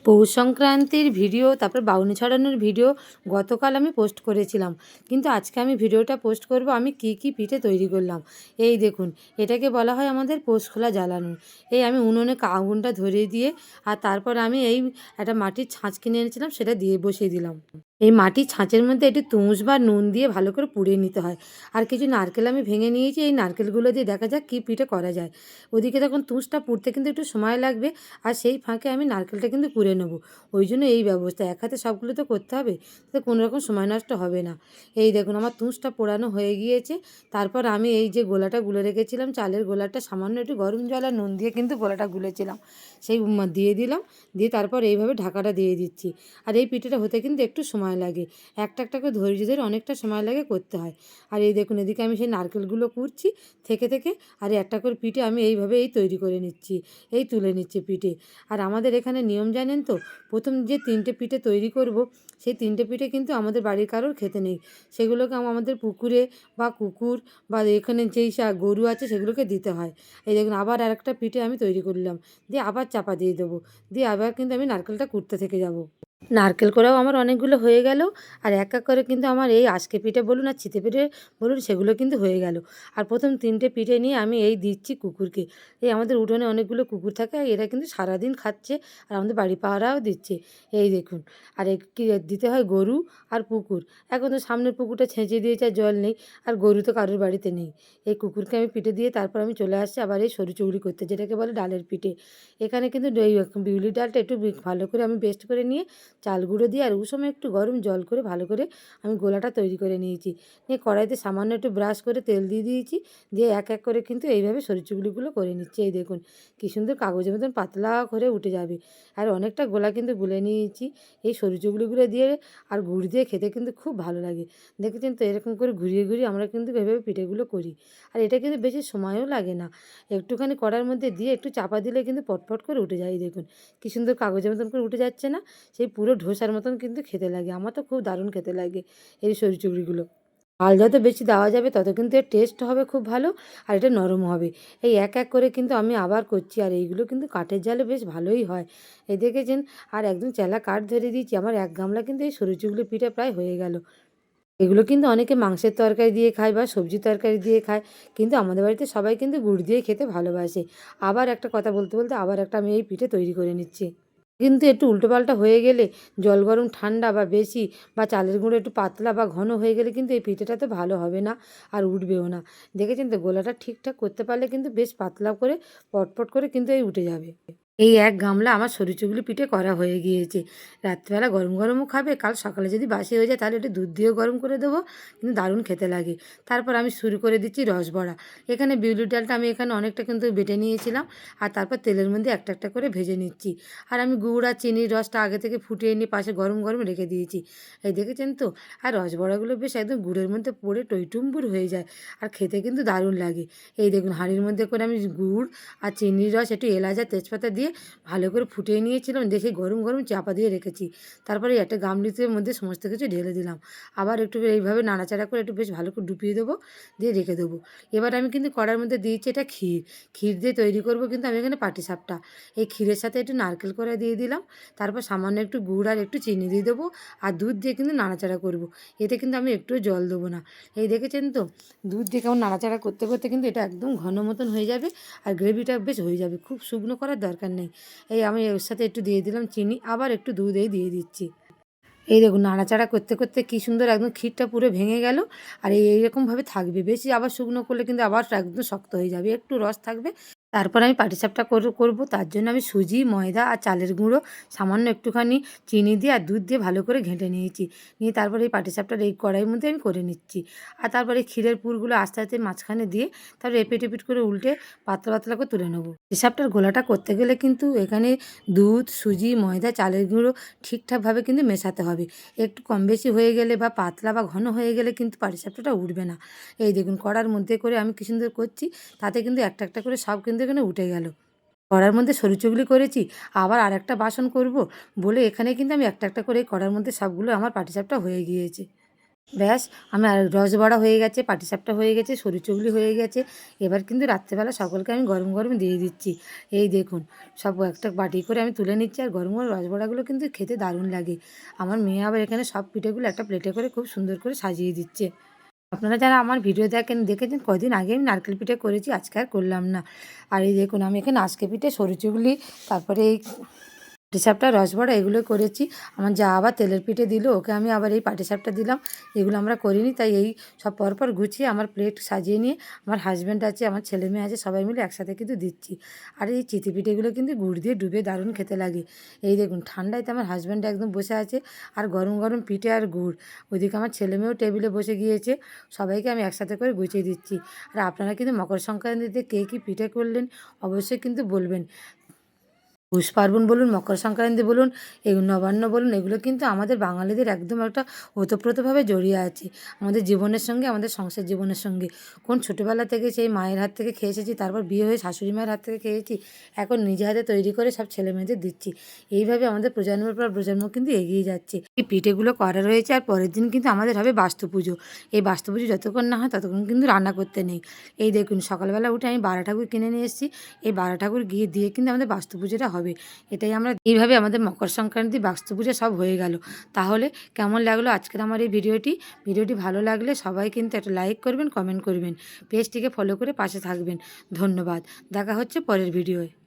পৌষ সংক্রান্তির ভিডিও, তারপর বাউনি ছড়ানোর ভিডিও গতকাল আমি পোস্ট করেছিলাম। কিন্তু আজকে আমি ভিডিওটা পোস্ট করব আমি কি কি পিঠে তৈরি করলাম। এই দেখুন, এটাকে বলা হয় আমাদের পৌষ খোলা জ্বালানো। এই আমি উনুনে আগুনটা ধরিয়ে দিয়ে আর তারপর আমি এই একটা মাটির ছাঁচ কিনে এনেছিলাম, সেটা দিয়ে বসিয়ে দিলাম। এই মাটির ছাঁচের মধ্যে একটু তুষ বা নুন দিয়ে ভালো করে পুড়িয়ে নিতে হয়। আর কিছু নারকেল আমি ভেঙে নিয়েছি, এই নারকেলগুলো দিয়ে দেখা যাক কী পিঠে করা যায়। ওদিকে তখন তুষটা পুড়তে কিন্তু একটু সময় লাগবে, আর সেই ফাঁকে আমি নারকেলটা কিন্তু কুড়ে নেবো। ওই জন্য এই ব্যবস্থা, এক হাতে সবগুলো তো করতে হবে, তাতে কোনো রকম সময় নষ্ট হবে না। এই দেখুন, আমার তুষটা পোড়ানো হয়ে গিয়েছে। তারপর আমি এই যে গোলাটা গুলে রেখেছিলাম, চালের গোলাটা সামান্য একটু গরম জল আর নুন দিয়ে কিন্তু গোলাটা গুলেছিলাম, সেই দিয়ে দিলাম। দিয়ে তারপর এইভাবে ঢাকাটা দিয়ে দিচ্ছি। আর এই পিঠেটা হতে কিন্তু একটু সময় লাগে, একটা একটা করে ধৈর্য ধরে অনেকটা সময় লাগে করতে হয়। আর এই দেখুন, এদিকে আমি সেই নারকেলগুলো কুড়ছি থেকে থেকে, আর একটা করে পিঠে আমি এইভাবে তৈরি করে নিচ্ছি, তুলে নিচ্ছি পিঠে। আর আমাদের এখানে নিয়ম জানেন তো, প্রথম যে 3টে পিঠে তৈরি করব, সেই 3টে পিঠে কিন্তু আমাদের বাড়ির কারোর খেতে নেই। সেগুলোকে আমাদের পুকুরে বা কুকুর বা এখানে যেই গরু আছে সেগুলোকে দিতে হয়। এই দেখুন, আবার আরেকটা পিঠে আমি তৈরি করলাম, দিয়ে আবার চাপা দিয়ে দেবো, দিয়ে আবার কিন্তু আমি নারকেলটা কুড়তে থেকে যাব। নারকেল কোড়াও আমার অনেকগুলো হয়ে গেল। আর এক এক করে কিন্তু আমার এই আজকে পিঠে বলুন আর চিতে পিঠে বলুন, সেগুলো কিন্তু হয়ে গেল। আর প্রথম 3টে পিঠে নিয়ে আমি দিচ্ছি কুকুরকে। এই আমাদের উঠোনে অনেকগুলো কুকুর থাকে, আর এরা কিন্তু সারাদিন খাচ্ছে, আর আমাদের বাড়ি পাহারাও দিচ্ছে। এই দেখুন, আর কি দিতে হয় গরু আর পুকুর। এখন তো সামনের পুকুরটা ছেঁচে দিয়েছে, আর জল নেই, আর গরু তো কারোর বাড়িতে নেই। এই কুকুরকে আমি পিঠে দিয়ে তারপর আমি চলে আসছি আবার এই সরু চৌড়ি করতে, যেটাকে বলে ডালের পিঠে। এখানে কিন্তু বিউলির ডালটা একটু ভালো করে আমি পেস্ট করে নিয়ে চাল গুঁড়ো দিয়ে আর ওই সময় একটু গরম জল করে ভালো করে আমি গোলাটা তৈরি করে নিয়েছি। নিয়ে কড়াইতে সামান্য একটু ব্রাশ করে তেল দিয়ে দিয়েছি, দিয়ে এক এক করে কিন্তু এইভাবে সরিচুগুলিগুলো করে নিচ্ছি। এই দেখুন, কী সুন্দর কাগজের মতন পাতলা করে উঠে যাবে। আর অনেকটা গোলা কিন্তু গুলে নিয়েছি এই সরিচুগুলিগুলো দিয়ে, আর গুড় দিয়ে খেতে কিন্তু খুব ভালো লাগে। দেখেছেন তো, এরকম করে ঘুরিয়ে ঘুরিয়ে আমরা কিন্তু এভাবে পিঠেগুলো করি। আর এটা কিন্তু বেশি সময়ও লাগে না, একটুখানি কড়ার মধ্যে দিয়ে একটু চাপা দিলে কিন্তু পটপট করে উঠে যায়। এই দেখুন, কী সুন্দর কাগজের মতন করে উঠে যাচ্ছে না, সেই পুরো ধোসার মতন কিন্তু খেতে লাগে। আমার তো খুব দারুণ খেতে লাগে এই সরিচুগড়িগুলো। চাল যত বেশি দেওয়া যাবে তত কিন্তু এর টেস্ট হবে খুব ভালো, আর এটা নরম হবে। এই এক এক করে কিন্তু আমি আবার করছি, আর এইগুলো কিন্তু কাঠের জালে বেশ ভালোই হয়। এই দেখেছেন, আর একদম চেলা কাঠ ধরে দিয়েছি, আমার এক গামলা কিন্তু এই সরিচুগলি পিঠে প্রায় হয়ে গেল। এগুলো কিন্তু অনেকে মাংসের তরকারি দিয়ে খায় বা সবজি তরকারি দিয়ে খায়, কিন্তু আমাদের বাড়িতে সবাই কিন্তু গুড় দিয়ে খেতে ভালোবাসে। আবার একটা কথা বলতে বলতে আবার একটা আমি এই পিঠে তৈরি করে নিচ্ছি। কিন্তু একটু উল্টোপাল্টা হয়ে গেলে, জল গরম ঠান্ডা বা বেশি, বা চালের গুঁড়ো একটু পাতলা বা ঘন হয়ে গেলে কিন্তু এই পিঠেটা তো ভালো হবে না, আর উঠবেও না। দেখেছেন তো, গোলাটা ঠিকঠাক করতে পারলে কিন্তু বেশ পাতলা করে পটপট করে কিন্তু উঠে যাবে। এই এক গামলা আমার সরিচুগলি পিঠে করা হয়ে গিয়েছে। রাত্রিবেলা গরম গরমও খাবে, কাল সকালে যদি বাসি হয়ে যায় তাহলে একটু দুধ দিয়েও গরম করে দেবো, কিন্তু দারুণ খেতে লাগে। তারপর আমি শুরু করে দিচ্ছি রসবড়া। এখানে বিউলির ডালটা আমি এখানে অনেকটা কিন্তু বেটে নিয়েছিলাম, আর তারপর তেলের মধ্যে একটা একটা করে ভেজে নিচ্ছি। আর আমি গুড় আর চিনির রসটা আগে থেকে ফুটিয়ে নিয়ে পাশে গরম গরম রেখে দিয়েছি। এই দেখেছেন তো, আর রসবড়াগুলো বেশ একদম গুড়ের মধ্যে পড়ে টইটুম্বুর হয়ে যায়, আর খেতে কিন্তু দারুণ লাগে। এই দেখুন, হাঁড়ির মধ্যে করে আমি গুড় আর চিনির রস, একটু এলাচ আর তেজপাতা দিয়ে ভালো করে ফুটিয়ে নিয়েছিলাম, দেখে গরম গরম চাপা দিয়ে রেখেছি। তারপরে একটা গামলিতে মধ্যে সমস্ত কিছু ঢেলে দিলাম, আবার একটু এইভাবে নাড়াচাড়া করে একটু বেশ ভালো করে ডুবিয়ে দেবো, দিয়ে রেখে দেবো। এবার আমি কিন্তু কড়ার মধ্যে দিয়েছি এটা ক্ষীর। ক্ষীর দিয়ে তৈরি করব কিন্তু আমি এখানে পাটিসাপটা। এই ক্ষীরের সাথে একটু নারকেল করে দিয়ে দিলাম, তারপর সামান্য একটু গুড় আর একটু চিনি দিয়ে দেবো, আর দুধ দিয়ে কিন্তু নাড়াচাড়া করব। এতে কিন্তু আমি একটুও জল দেবো না। এই দেখেছেন তো, দুধ দিয়ে কেমন নাড়াচাড়া করতে করতে কিন্তু এটা একদম ঘন মতন হয়ে যাবে, আর গ্রেভিটা বেশ হয়ে যাবে, খুব শুকনো করার দরকার নেই। এই আমি ওর সাথে একটু দিয়ে দিলাম চিনি, আবার একটু দুধ দিয়ে দিচ্ছি। এই দেখুন, নাড়াচাড়া করতে করতে কী সুন্দর একদম ক্ষীরটা পুরো ভেঙে গেল। আর এইরকমভাবে থাকবে, বেশি আবার শুকনো করলে কিন্তু আবার একদম শক্ত হয়ে যাবে, একটু রস থাকবে। তারপর আমি পাটিসাপটা করব, তার জন্য আমি সুজি, ময়দা আর চালের গুঁড়ো, সামান্য একটুখানি চিনি দিয়ে আর দুধ দিয়ে ভালো করে ঘেঁটে নিয়েছি। নিয়ে তারপরে এই পাটিসাপটার এই কড়াইয়ের মধ্যে আমি করে নিচ্ছি। আর তারপরে ক্ষীরের পুরগুলো আস্তে আস্তে মাঝখানে দিয়ে তারপরে এপিট এপিট করে উল্টে পাতলা পাতলা করে তুলে নেবো। পাটিসাপটার গোলাটা করতে গেলে কিন্তু এখানে দুধ, সুজি, ময়দা, চালের গুঁড়ো ঠিকঠাকভাবে কিন্তু মেশাতে হবে। একটু কম বেশি হয়ে গেলে বা পাতলা বা ঘন হয়ে গেলে কিন্তু পাটিসাপটাটা উঠবে না। এই দেখুন, কড়ার মধ্যে করে আমি কী সুন্দর করছি, তাতে কিন্তু একটা একটা করে সব কিন্তু এখানে উঠে গেল। কড়ার মধ্যে সরু করেছি, আবার আরেকটা বাসন করব বলে এখানে কিন্তু আমি একটা একটা করে কড়ার মধ্যে সবগুলো আমার পাটিসাপটা হয়ে গিয়েছে। ব্যাস আমি আর রসবড়া হয়ে গেছে, পাটিসাপটা হয়ে গেছে, সরু চুগলি হয়ে গেছে। এবার কিন্তু রাত্রেবেলা সকলকে আমি গরম গরম দিয়ে দিচ্ছি। এই দেখুন, সব একটা বাটি করে আমি তুলে নিচ্ছি, আর গরম গরম রসবড়াগুলো কিন্তু খেতে দারুণ লাগে। আমার মেয়ে আবার এখানে সব পিঠেগুলো একটা প্লেটে করে খুব সুন্দর করে সাজিয়ে দিচ্ছে। আপনারা যারা আমার ভিডিও দেখেছেন, কদিন আগে আমি নারকেল পিঠে করেছি, আজকে আর করলাম না। আর এই দেখুন, আমি এখানে আজকে পিঠে, সরু চুগলি, তারপরে এই পাটিসাপটা, রসবড়া এগুলো করেছি। আমার যা আবার তেলের পিঠে দিল, ওকে আমি আবার এই পাটিসাপটা দিলাম। এগুলো আমরা করিনি, তাই এই সব পরপর গুছিয়ে আমার প্লেট সাজিয়ে নিয়ে আমার হাজব্যান্ড আছে, আমার ছেলে মেয়ে আছে, সবাই মিলে একসাথে কিন্তু দিচ্ছি। আর এই চিতি পিঠেগুলো কিন্তু গুড় দিয়ে ডুবে দারুণ খেতে লাগে। এই দেখুন, ঠান্ডায় তো আমার হাজব্যান্ড একদম বসে আছে, আর গরম গরম পিঠে আর গুড়। ওইদিকে আমার ছেলে মেয়েও টেবিলে বসে গিয়েছে, সবাইকে আমি একসাথে করে গুছিয়ে দিচ্ছি। আর আপনারা কিন্তু মকর সংক্রান্তিতে কে কী পিঠে করলেন অবশ্যই কিন্তু বলবেন। পৌষ পার্বণ বলুন, মকর সংক্রান্তি বলুন, এই নবান্ন বলুন, এগুলো কিন্তু আমাদের বাঙালিদের একদম একটা ওতপ্রোতভাবে জড়িয়ে আছে আমাদের জীবনের সঙ্গে, আমাদের সংসার জীবনের সঙ্গে। কোন ছোটোবেলা থেকে সেই মায়ের হাত থেকে খেয়ে এসেছি, তারপর বিয়ে হয়ে শাশুড়ি মায়ের হাত থেকে খেয়েছি, এখন নিজে হাতে তৈরি করে সব ছেলে মেয়েদের দিচ্ছি। এইভাবে আমাদের প্রজন্মের পর প্রজন্ম কিন্তু এগিয়ে যাচ্ছে। এই পিঠেগুলো করা রয়েছে, আর পরের দিন কিন্তু আমাদের হবে বাস্তু পুজো। এই বাস্তু পুজো যতক্ষণ না হয় ততক্ষণ কিন্তু রান্না করতে নেই। এই দেখুন, সকালবেলা উঠে আমি বারা ঠাকুর কিনে নিয়ে এসেছি। এই বারা ঠাকুর গিয়ে দিয়ে কিন্তু আমাদের বাস্তু পুজোটা হবে। এটাই আমরা এইভাবে আমাদের মকর সংক্রান্তি, বাস্তু পূজা সব হয়ে গেল। তাহলে কেমন লাগলো আজকের আমার এই ভিডিওটি ভালো লাগলে সবাই কিন্তু একটা লাইক করবেন, কমেন্ট করবেন, পেজটিকে ফলো করে পাশে থাকবেন। ধন্যবাদ। দেখা হচ্ছে পরের ভিডিওয়।